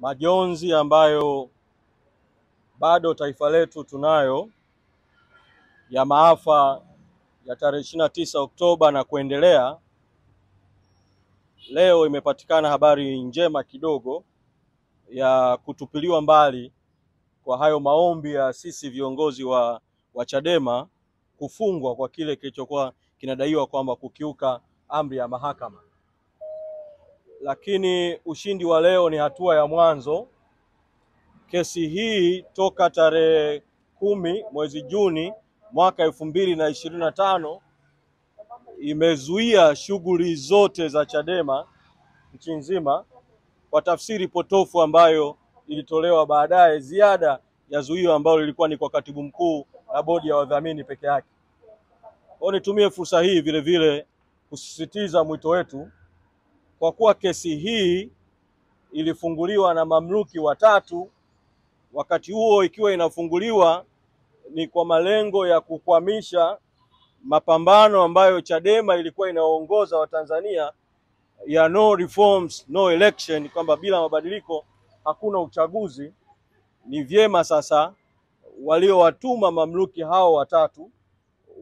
majonzi ambayo bado taifa letu tunayo ya maafa ya tarehe 29 Oktoba na kuendelea. Leo imepatikana habari njema kidogo ya kutupiliwa mbali kwa hayo maombi ya sisi viongozi wa Chadema kufungwa kwa kile kilichokuwa kinadaiwa kwamba kukiuka amri ya mahakama. Lakini ushindi wa leo ni hatua ya mwanzo. Kesi hii toka tarehe 10 mwezi Juni mwaka 2025 imezuia shughuli zote za Chadema nchi nzima kwa tafsiri potofu ambayo ilitolewa baadaye, ziada ya zuio ambalo lilikuwa ni kwa katibu mkuu na bodi ya wadhamini peke yake. Kwa nitumie fursa hii vile vile kusisitiza mwito wetu, kwa kuwa kesi hii ilifunguliwa na mamluki watatu, wakati huo ikiwa inafunguliwa ni kwa malengo ya kukwamisha mapambano ambayo Chadema ilikuwa inaongoza Watanzania ya no reforms no election, kwamba bila mabadiliko hakuna uchaguzi. Ni vyema sasa waliowatuma mamluki hao watatu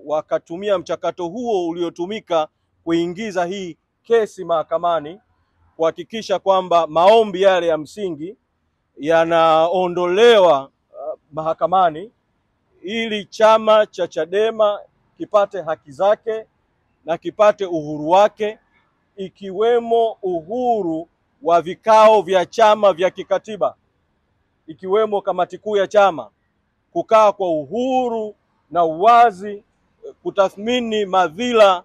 wakatumia mchakato huo uliotumika kuingiza hii kesi mahakamani kuhakikisha kwamba maombi yale ya msingi yanaondolewa mahakamani ili chama cha Chadema kipate haki zake na kipate uhuru wake, ikiwemo uhuru wa vikao vya chama vya kikatiba, ikiwemo kamati kuu ya chama kukaa kwa uhuru na uwazi, kutathmini madhila,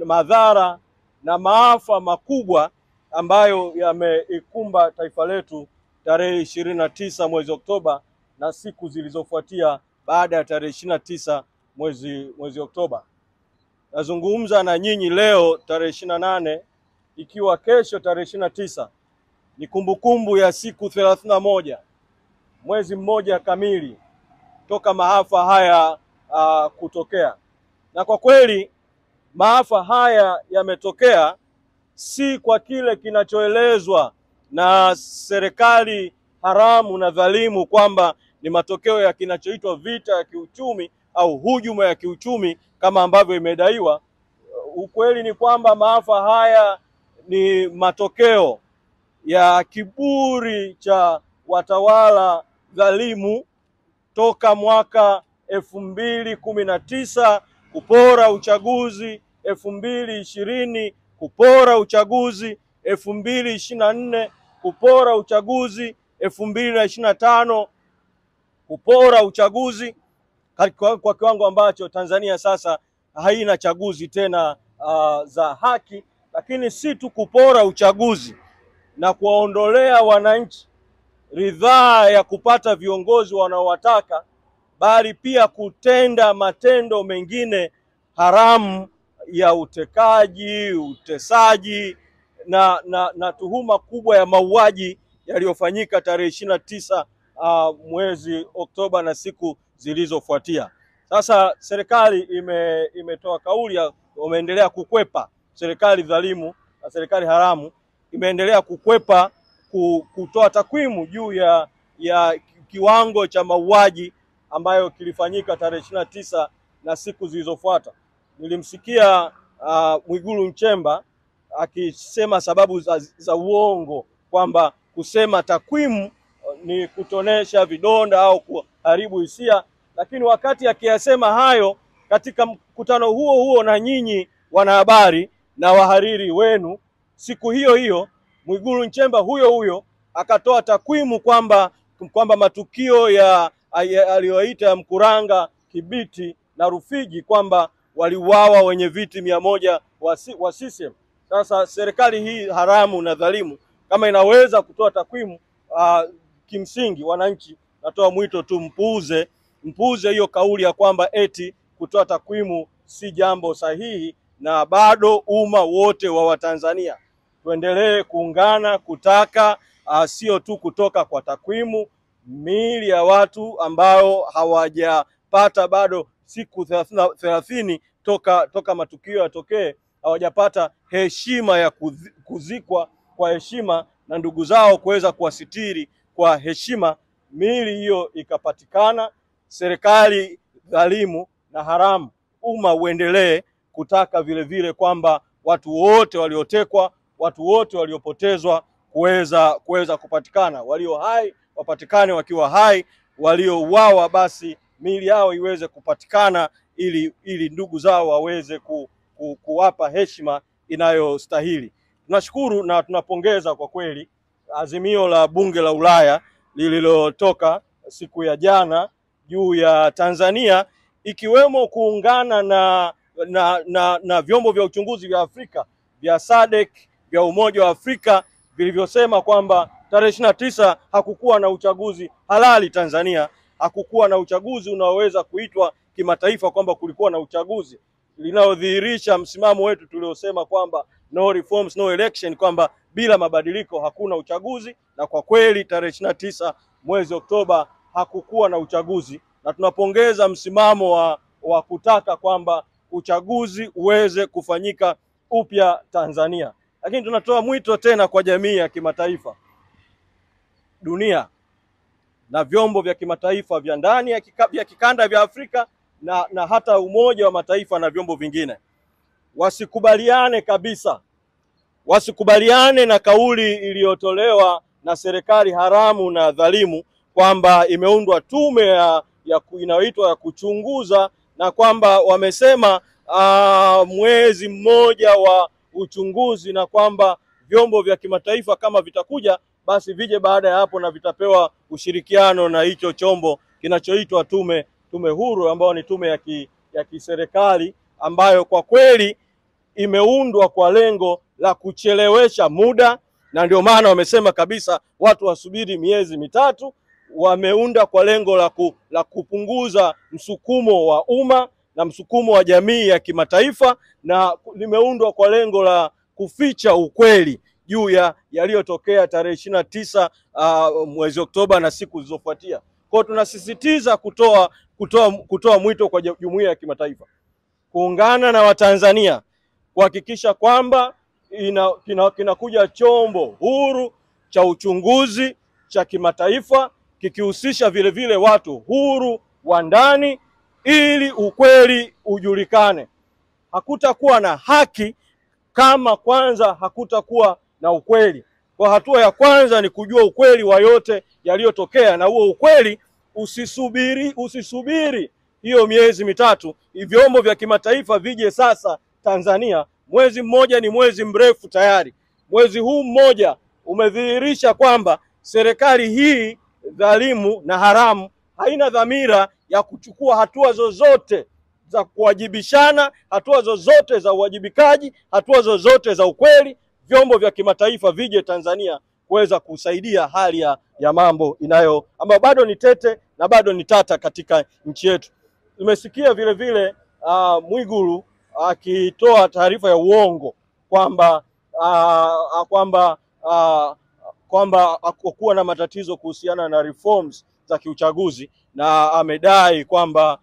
madhara na maafa makubwa ambayo yameikumba taifa letu tarehe 29 mwezi Oktoba na siku zilizofuatia baada ya tarehe 29 mwezi Oktoba. Nazungumza na nyinyi leo tarehe 28, ikiwa kesho tarehe 29 ni kumbukumbu ya siku 31, mwezi mmoja kamili toka maafa haya kutokea. Na kwa kweli maafa haya yametokea si kwa kile kinachoelezwa na serikali haramu na dhalimu kwamba ni matokeo ya kinachoitwa vita ya kiuchumi au hujuma ya kiuchumi kama ambavyo imedaiwa. Ukweli ni kwamba maafa haya ni matokeo ya kiburi cha watawala dhalimu toka mwaka 2019 kupora uchaguzi, 2020 kupora uchaguzi, 2024 kupora uchaguzi, 2025 kupora uchaguzi, kwa kiwango ambacho Tanzania sasa haina chaguzi tena za haki. Lakini si tu kupora uchaguzi na kuwaondolea wananchi ridhaa ya kupata viongozi wanaowataka, bali pia kutenda matendo mengine haramu ya utekaji, utesaji na tuhuma kubwa ya mauaji yaliyofanyika tarehe 29 mwezi Oktoba na siku zilizofuatia. Sasa serikali imetoa kauli ya wameendelea kukwepa, serikali dhalimu na serikali haramu imeendelea kukwepa kutoa takwimu juu ya kiwango cha mauaji ambayo kilifanyika tarehe 29 na siku zilizofuata. Nilimsikia Mwigulu Nchemba akisema sababu za uongo kwamba kusema takwimu ni kutonesha vidonda au kuharibu hisia, lakini wakati akiyasema hayo katika mkutano huo na nyinyi wanahabari na wahariri wenu, siku hiyo Mwigulu Nchemba huyo akatoa takwimu kwamba matukio aliyoita ya Mkuranga, Kibiti na Rufiji kwamba waliuawa wenye viti 100 wa CCM. Sasa serikali hii haramu na dhalimu kama inaweza kutoa takwimu, kimsingi wananchi natoa mwito tu mpuuze hiyo kauli ya kwamba eti kutoa takwimu si jambo sahihi, na bado umma wote wa Watanzania tuendelee kuungana kutaka sio tu kutoka kwa takwimu, miili ya watu ambao hawajapata bado siku 30 toka matukio yatokee, hawajapata heshima ya kuzikwa kwa heshima na ndugu zao kuweza kuwasitiri kwa heshima, miili hiyo ikapatikana. Serikali dhalimu na haramu, umma uendelee kutaka vile vile kwamba watu wote waliotekwa, watu wote waliopotezwa kuweza kupatikana, walio hai wapatikane wakiwa hai, waliouawa basi miili yao iweze kupatikana ili ndugu zao waweze kuwapa heshima inayostahili. Tunashukuru na tunapongeza kwa kweli azimio la Bunge la Ulaya lililotoka siku ya jana juu ya Tanzania, ikiwemo kuungana na vyombo vya uchunguzi vya Afrika vya SADC, vya Umoja wa Afrika, vilivyosema kwamba tarehe 29 hakukuwa na uchaguzi halali Tanzania, hakukuwa na uchaguzi unaoweza kuitwa kimataifa kwamba kulikuwa na uchaguzi, linalodhihirisha msimamo wetu tuliosema kwamba no reforms no election, kwamba bila mabadiliko hakuna uchaguzi. Na kwa kweli tarehe 29 mwezi Oktoba hakukuwa na uchaguzi, na tunapongeza msimamo wa kutaka kwamba uchaguzi uweze kufanyika upya Tanzania. Lakini tunatoa mwito tena kwa jamii ya kimataifa, dunia na vyombo vya kimataifa vya ndani ya kikanda vya Afrika na hata Umoja wa Mataifa na vyombo vingine, wasikubaliane kabisa, wasikubaliane na kauli iliyotolewa na serikali haramu na dhalimu kwamba imeundwa tume inayoitwa ya kuchunguza, na kwamba wamesema mwezi mmoja wa uchunguzi, na kwamba vyombo vya kimataifa kama vitakuja basi vije baada ya hapo na vitapewa ushirikiano na hicho chombo kinachoitwa tume huru, ambayo ni tume ya kiserikali ambayo kwa kweli imeundwa kwa lengo la kuchelewesha muda, na ndio maana wamesema kabisa watu wasubiri miezi mitatu. Wameunda kwa lengo la kupunguza msukumo wa umma na msukumo wa jamii ya kimataifa, na limeundwa kwa lengo la kuficha ukweli juu ya yaliyotokea tarehe 29 mwezi Oktoba na siku zilizofuatia. Kwa tunasisitiza kutoa mwito kwa jumuiya ya kimataifa kuungana na Watanzania kuhakikisha kwamba kinakuja chombo huru cha uchunguzi cha kimataifa kikihusisha vile vile watu huru wa ndani, ili ukweli ujulikane. Hakutakuwa na haki kama kwanza hakutakuwa na ukweli. Kwa hatua ya kwanza ni kujua ukweli wa yote yaliyotokea, na huo ukweli usisubiri hiyo miezi mitatu. Vyombo vya kimataifa vije sasa Tanzania. Mwezi mmoja ni mwezi mrefu tayari. Mwezi huu mmoja umedhihirisha kwamba serikali hii dhalimu na haramu haina dhamira ya kuchukua hatua zozote za kuwajibishana, hatua zozote za uwajibikaji, hatua zozote za ukweli. Vyombo vya kimataifa vije Tanzania kuweza kusaidia hali ya mambo ambayo bado ni tete na bado ni tata katika nchi yetu. Tumesikia vile vile Mwigulu akitoa taarifa ya uongo kwamba hakukuwa na matatizo kuhusiana na reforms za kiuchaguzi, na amedai kwamba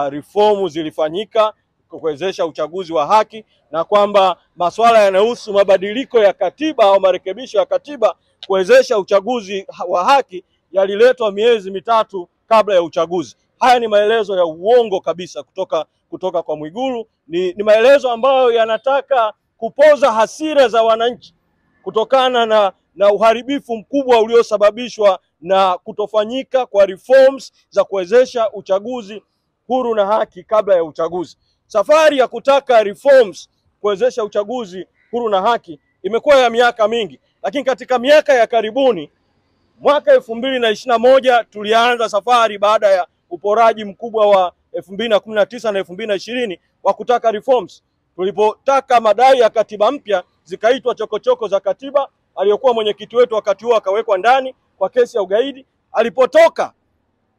reformu zilifanyika kuwezesha uchaguzi wa haki, na kwamba masuala yanayohusu mabadiliko ya katiba au marekebisho ya katiba kuwezesha uchaguzi wa haki yaliletwa miezi mitatu kabla ya uchaguzi. Haya ni maelezo ya uongo kabisa kutoka kwa Mwigulu. Ni maelezo ambayo yanataka kupoza hasira za wananchi kutokana na uharibifu mkubwa uliosababishwa na kutofanyika kwa reforms za kuwezesha uchaguzi huru na haki kabla ya uchaguzi. Safari ya kutaka reforms kuwezesha uchaguzi huru na haki imekuwa ya miaka mingi, lakini katika miaka ya karibuni, mwaka 2021 tulianza safari baada ya uporaji mkubwa wa 2019 na 2020 wa kutaka reforms. Tulipotaka madai ya katiba mpya zikaitwa chokochoko za katiba. Aliyokuwa mwenyekiti wetu wakati huo akawekwa ndani kwa kesi ya ugaidi. Alipotoka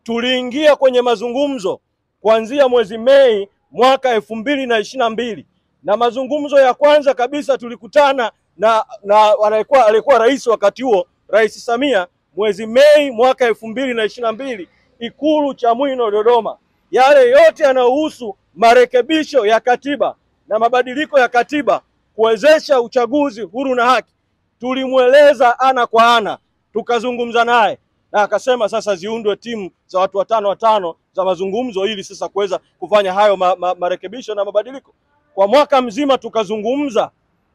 tuliingia kwenye mazungumzo kuanzia mwezi Mei mwaka 2022, na mazungumzo ya kwanza kabisa tulikutana na alikuwa rais wakati huo, Rais Samia, mwezi Mei mwaka 2022 Ikulu Chamwino Dodoma. Yale yote yanayohusu marekebisho ya katiba na mabadiliko ya katiba kuwezesha uchaguzi huru na haki tulimweleza ana kwa ana, tukazungumza naye na akasema sasa ziundwe timu za watu watano za mazungumzo ili sasa kuweza kufanya hayo marekebisho na mabadiliko. Kwa mwaka mzima tukazungumza,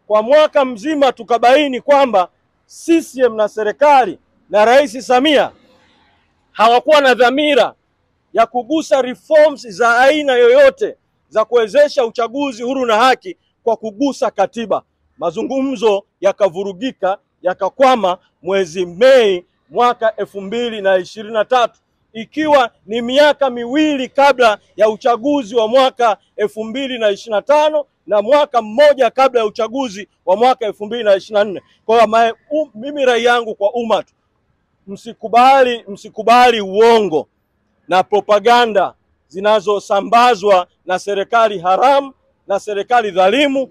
kwa mwaka mzima tukabaini kwamba CCM na serikali na Rais Samia hawakuwa na dhamira ya kugusa reforms za aina yoyote za kuwezesha uchaguzi huru na haki kwa kugusa katiba. Mazungumzo yakavurugika, yakakwama mwezi Mei mwaka 2023, ikiwa ni miaka miwili kabla ya uchaguzi wa mwaka 2025 na mwaka mmoja kabla ya uchaguzi wa mwaka 2024. Kwa mimi rai yangu kwa umma, msikubali uongo na propaganda zinazosambazwa na serikali haramu na serikali dhalimu.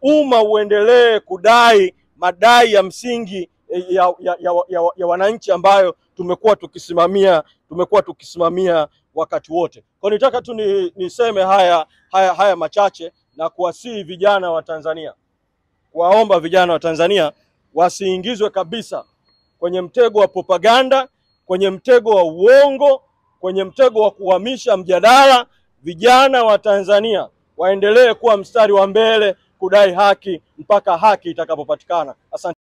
Umma uendelee kudai madai ya msingi ya wananchi ambayo tumekuwa tukisimamia wakati wote. Kwa nitaka tu niseme haya machache na kuwasihi vijana wa Tanzania, kuwaomba vijana wa Tanzania wasiingizwe kabisa kwenye mtego wa propaganda, kwenye mtego wa uongo, kwenye mtego wa kuhamisha mjadala. Vijana wa Tanzania waendelee kuwa mstari wa mbele kudai haki mpaka haki itakapopatikana. Asante.